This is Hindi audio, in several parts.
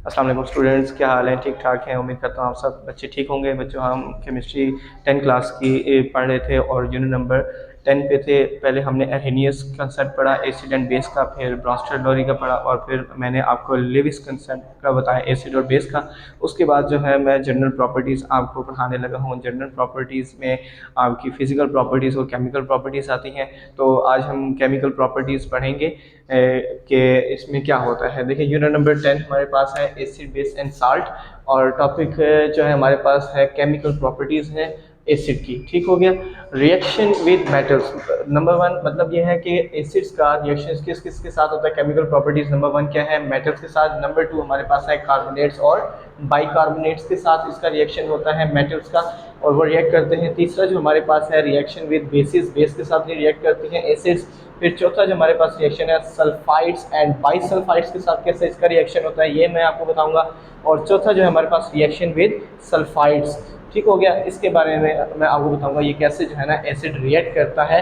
अस्सलाम वालेकुम स्टूडेंट्स, क्या हाल है? ठीक ठाक हैं? उम्मीद करता हूँ आप सब बच्चे ठीक होंगे। बच्चों, हम केमिस्ट्री 10 क्लास की पढ़ रहे थे और यूनिट नंबर 10 पे थे। पहले हमने एरहेनियस कंसेप्ट पढ़ा, एसिड एंड बेस का, फिर ब्रॉन्स्टर-लॉरी का पढ़ा और फिर मैंने आपको लेविस कंसेप्ट का बताया, एसिड और बेस का। उसके बाद जो है मैं जनरल प्रॉपर्टीज़ आपको पढ़ाने लगा हूँ। जनरल प्रॉपर्टीज़ में आपकी फ़िज़िकल प्रॉपर्टीज़ और केमिकल प्रॉपर्टीज़ आती हैं। तो आज हम केमिकल प्रॉपर्टीज़ पढ़ेंगे कि इसमें क्या होता है। देखिए, यूनिट नंबर 10 हमारे पास है एसिड बेस एंड साल्ट, और टॉपिक जो है हमारे पास है केमिकल प्रॉपर्टीज़ है एसिड की। ठीक हो गया। रिएक्शन विद मेटल्स, नंबर 1 मतलब ये है कि एसिड्स का रिएक्शन किस किस के साथ होता है। केमिकल प्रॉपर्टीज नंबर 1 क्या है? मेटल्स के साथ। नंबर 2 हमारे पास है कार्बोनेट्स और बाइकार्बोनेट्स के साथ इसका रिएक्शन होता है मेटल्स का, और वो रिएक्ट करते हैं। तीसरा जो हमारे पास है रिएक्शन विद बेसिस, बेस के साथ ही रिएक्ट करती हैं एसिड्स। फिर चौथा जो हमारे पास रिएक्शन है सल्फाइड्स एंड बाइसल्फाइड्स के साथ कैसे इसका रिएक्शन होता है, ये मैं आपको बताऊंगा। और चौथा जो है हमारे पास रिएक्शन विद सल्फाइड्स। ठीक हो गया। इसके बारे में मैं आपको बताऊंगा ये कैसे जो है ना एसिड रिएक्ट करता है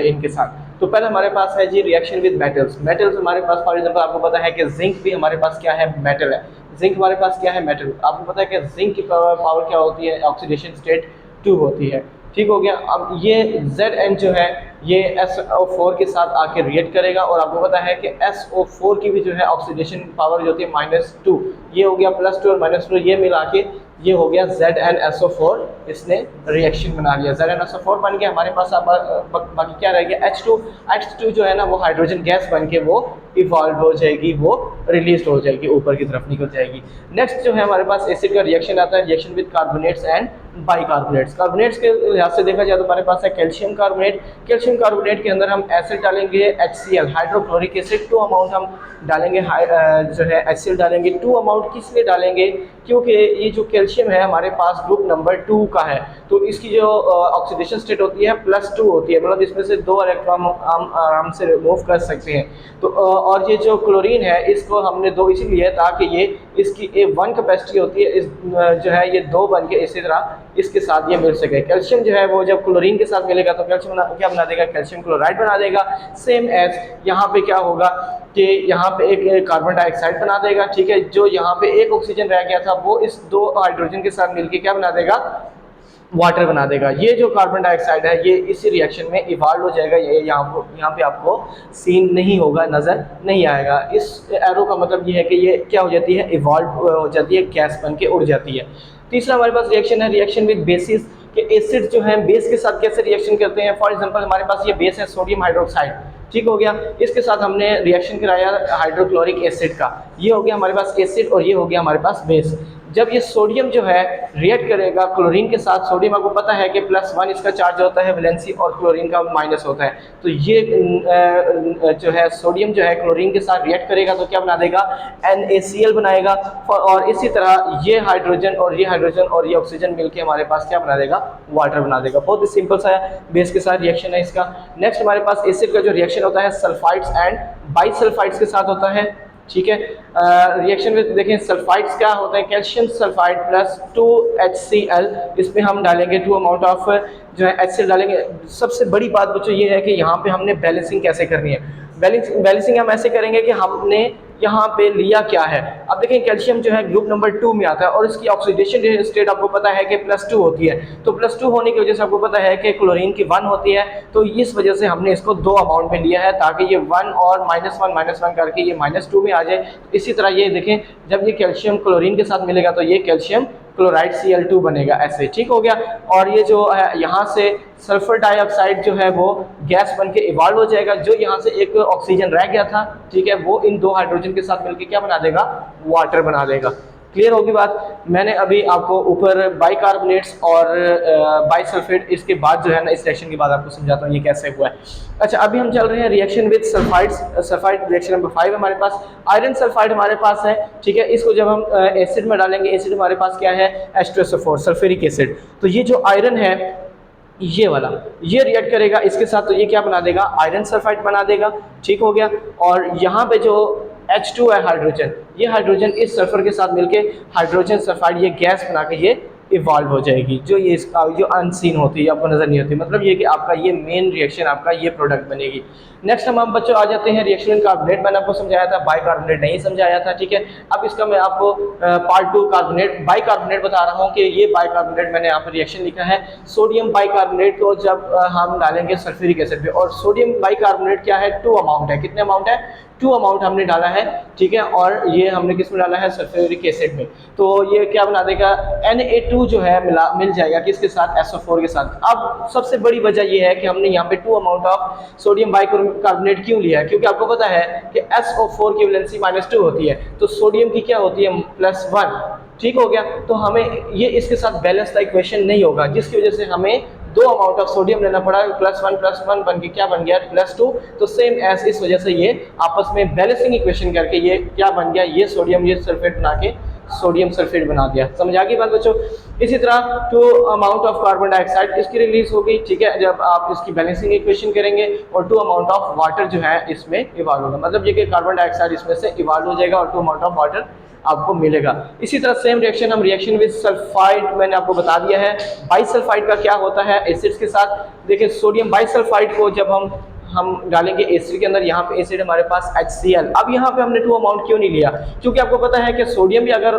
इनके साथ। तो पहले हमारे पास है जी रिएक्शन विद मेटल्स। मेटल्स हमारे पास फॉर एग्जांपल आपको पता है कि जिंक भी हमारे पास क्या है? मेटल है। जिंक हमारे पास क्या है? मेटल। आपको पता है कि जिंक की पावर क्या होती है? ऑक्सीडेशन स्टेट 2 होती है। ठीक हो गया। अब ये Zn जो है ये SO4 के साथ आके रिएक्ट करेगा, और आपको पता है कि SO4 की भी जो है ऑक्सीडेशन पावर जो होती है -2। ये हो गया +2 और -2, ये मिला के ये हो गया ZnSO4। इसने रिएक्शन बना लिया। ZnSO4 बन के हमारे पास बाकी क्या रह गया? H2। H2 जो है ना वो हाइड्रोजन गैस बन के वो इवॉल्व हो जाएगी, वो रिलीज हो जाएगी, ऊपर की तरफ निकल जाएगी। नेक्स्ट जो है हमारे पास एसिड का रिएक्शन आता है, reaction with carbonates and bicarbonates. Carbonates के लिहाज से देखा जाए तो हमारे पास है कैल्शियम कार्बोनेट। कैल्शियम कार्बोनेट के अंदर हम एसिड डालेंगे HCl, हाइड्रोक्लोरिक एसिड। 2 अमाउंट हम डालेंगे, जो है HCl डालेंगे 2 अमाउंट। किस लिए डालेंगे? क्योंकि ये जो कैल्शियम है हमारे पास ग्रुप नंबर 2 का है, तो इसकी जो ऑक्सीडेशन स्टेट होती है +2 होती है, मतलब इसमें से 2 इलेक्ट्रॉन हम आराम से रिमूव कर सकते हैं। तो और ये जो क्लोरीन है इसको हमने 2 इसीलिए ताकि ये इसकी A1 कैपेसिटी होती है, इस जो है ये 2 बन के इसी तरह इसके साथ ये मिल सके। कैल्शियम जो है वो जब क्लोरीन के साथ मिलेगा तो कैल्शियम क्या बना देगा? कैल्शियम क्लोराइड बना देगा। सेम एज यहाँ पे क्या होगा कि यहाँ पे एक कार्बन डाइऑक्साइड बना देगा। ठीक है, जो यहाँ पे एक ऑक्सीजन रह गया था वो इस 2 हाइड्रोजन के साथ मिलके क्या बना देगा? वाटर बना देगा। ये जो कार्बन डाइऑक्साइड है ये इसी रिएक्शन में इवॉल्व हो जाएगा। ये यहाँ पे आपको सीन नहीं होगा, नजर नहीं आएगा। इस एरो का मतलब ये है कि ये क्या हो जाती है? इवॉल्व हो जाती है, गैस बन के उड़ जाती है। तीसरा हमारे पास रिएक्शन है रिएक्शन विद बेसिस, कि एसिड जो है बेस के साथ कैसे रिएक्शन करते हैं। फॉर एग्जांपल हमारे पास ये बेस है सोडियम हाइड्रोक्साइड। ठीक हो गया। इसके साथ हमने रिएक्शन कराया हाइड्रोक्लोरिक एसिड का, ये हो गया हमारे पास एसिड और ये हो गया हमारे पास बेस। जब ये सोडियम जो है रिएक्ट करेगा क्लोरीन के साथ, सोडियम आपको पता है कि +1 इसका चार्ज होता है वैलेंसी, और क्लोरीन का माइनस होता है। तो ये जो है सोडियम जो है क्लोरीन के साथ रिएक्ट करेगा तो क्या बना देगा? NaCl बनाएगा। और इसी तरह ये हाइड्रोजन और ये हाइड्रोजन और ये ऑक्सीजन मिलके हमारे पास क्या बना देगा? वाटर बना देगा। बहुत ही सिंपल सा है, बेस के साथ रिएक्शन है इसका। नेक्स्ट हमारे पास एसिड का जो रिएक्शन होता है सल्फाइड्स एंड बाइसल्फाइड्स के साथ होता है। ठीक है। रिएक्शन में देखें सल्फाइड्स क्या होता है? कैल्शियम सल्फाइड +2 HCl, इसमें हम डालेंगे 2 अमाउंट ऑफ जो है HCl डालेंगे। सबसे बड़ी बात बच्चों ये है कि यहाँ पे हमने बैलेंसिंग कैसे करनी है। बैलेंसिंग हम ऐसे करेंगे कि हमने यहाँ पे लिया क्या है। अब देखें कैल्शियम जो है ग्रुप नंबर 2 में आता है और इसकी ऑक्सीडेशन स्टेट आपको पता है कि +2 होती है। तो +2 होने की वजह से आपको पता है कि क्लोरीन की 1 होती है, तो इस वजह से हमने इसको 2 अमाउंट में लिया है ताकि ये 1 और -1 करके ये -2 में आ जाए। इसी तरह ये देखें जब ये कैल्शियम क्लोरीन के साथ मिलेगा तो ये कैल्शियम क्लोराइड Cl2 बनेगा ऐसे। ठीक हो गया। और ये जो है यहाँ से सल्फर डाइऑक्साइड जो है वो गैस बन के इवॉल्व हो जाएगा। जो यहाँ से एक ऑक्सीजन रह गया था, ठीक है, वो इन 2 हाइड्रोजन के साथ मिलकर क्या बना देगा? वाटर बना देगा। क्लियर होगी बात? मैंने अभी आपको ऊपर बाइकार्बोनेट्स और बाइसल्फेट, इसके बाद जो है ना इस रिएक्शन के बाद आपको समझाता हूँ ये कैसे हुआ है। अच्छा, अभी हम चल रहे हैं reaction with sulphides. Sulphide reaction number 5 हमारे पास। आयरन सल्फाइड हमारे पास है। ठीक है, इसको जब हम एसिड में डालेंगे, एसिड हमारे पास क्या है? H2SO4 sulphuric acid. तो ये जो आयरन है ये वाला, ये रिएक्ट करेगा इसके साथ, तो ये क्या बना देगा? आयरन सल्फाइड बना देगा। ठीक हो गया। और यहाँ पे जो H2 है हाइड्रोजन, ये हाइड्रोजन इस सल्फर के साथ मिलके हाइड्रोजन सल्फाइड ये गैस बना के ये इवॉल्व हो जाएगी, जो ये इसका जो अनसीन होती है, आपको नज़र नहीं होती। मतलब ये कि आपका ये मेन रिएक्शन, आपका ये प्रोडक्ट बनेगी। नेक्स्ट हम बच्चों आ जाते हैं रिएक्शन कार्बोनेट। मैंने आपको समझाया था, बाइकार्बोनेट नहीं समझाया था, ठीक है। अब इसका मैं आपको पार्ट 2 कार्बोनेट बाइकार्बोनेट बता रहा हूँ कि ये बाइकार्बोनेट मैंने यहाँ पर रिएक्शन लिखा है। सोडियम बाइकार्बोनेट को जब हम डालेंगे सल्फ्यूरिक एसिड पे, और सोडियम बाइकार्बोनेट क्या है, 2 अमाउंट है। कितने अमाउंट है, 2 अमाउंट हमने डाला है, ठीक है। और ये हमने किस में डाला है, सल्फ्यूरिक एसिड में। तो ये क्या बना देगा, Na2 जो है मिल जाएगा किसके साथ, SO4 के साथ। अब सबसे बड़ी वजह ये है कि हमने यहाँ पे 2 अमाउंट ऑफ सोडियम बाइकार्बोनेट क्यों लिया है, क्योंकि आपको पता है कि SO4 की वैलेंसी -2 होती है, तो सोडियम की क्या होती है, +1, ठीक हो गया। तो हमें ये इसके साथ बैलेंस का इक्वेशन नहीं होगा, जिसकी वजह से हमें 2 अमाउंट ऑफ सोडियम लेना पड़ा। +1 बन के क्या बन गया, +2। तो सेम एज, इस वजह से ये आपस में बैलेंसिंग इक्वेशन करके ये क्या बन गया, ये सोडियम ये सल्फेट बना के सोडियम सल्फेट बना दिया। समझ आ गई बात बच्चों। इसी तरह 2 अमाउंट ऑफ कार्बन डाइऑक्साइड इसकी रिलीज होगी, ठीक है, जब आप इसकी बैलेंसिंग इक्वेशन करेंगे। और 2 अमाउंट ऑफ वाटर जो है इसमें इवॉल्व होगा, मतलब ये कि कार्बन डाइऑक्साइड इसमें से इवॉल्व हो जाएगा और 2 अमाउंट ऑफ वाटर आपको मिलेगा। इसी तरह सेम रिएक्शन हम रिएक्शन विद सल्फाइड मैंने आपको बता दिया है। बाइसल्फाइड का क्या होता है एसिड्स के साथ, देखिए सोडियम बाइसल्फाइड को जब हम डालेंगे एसिड के अंदर, यहाँ पे एसिड हमारे पास HCl। अब यहाँ पे हमने 2 अमाउंट क्यों नहीं लिया, क्योंकि आपको पता है कि सोडियम भी अगर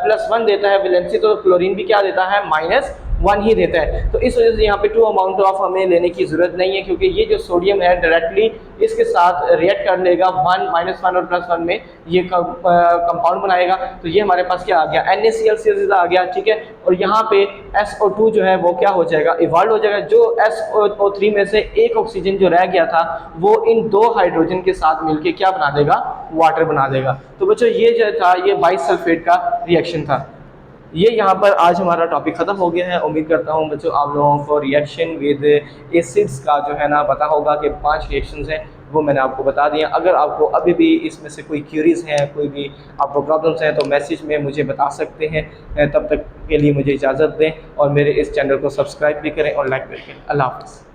+1 देता है वैलेंसी, तो क्लोरीन भी क्या देता है, -1 ही देता है। तो इस वजह से यहाँ पे 2 अमाउंट ऑफ हमें लेने की जरूरत नहीं है, क्योंकि ये जो सोडियम है डायरेक्टली इसके साथ रिएक्ट कर लेगा, -1 और +1 में ये कंपाउंड बनाएगा। तो ये हमारे पास क्या आ गया, NaCl से आ गया, ठीक है। और यहाँ पे SO2 जो है वो क्या हो जाएगा, इवॉल्व हो जाएगा। जो SO3 में से एक ऑक्सीजन जो रह गया था, वो इन 2 हाइड्रोजन के साथ मिलके क्या बना देगा, वाटर बना देगा। तो बच्चों ये जो था, ये बाइसल्फेट का रिएक्शन था। ये यहाँ पर आज हमारा टॉपिक ख़त्म हो गया है। उम्मीद करता हूँ बच्चों आप लोगों को रिएक्शन विद एसिड्स का जो है ना पता होगा कि 5 रिएक्शंस हैं, वो मैंने आपको बता दिया। अगर आपको अभी भी इसमें से कोई क्यूरीज हैं, कोई भी आपको प्रॉब्लम्स हैं, तो मैसेज में मुझे बता सकते हैं। तब तक के लिए मुझे इजाज़त दें और मेरे इस चैनल को सब्सक्राइब भी करें और लाइक भी करें। अल्लाह हाफ़िज़।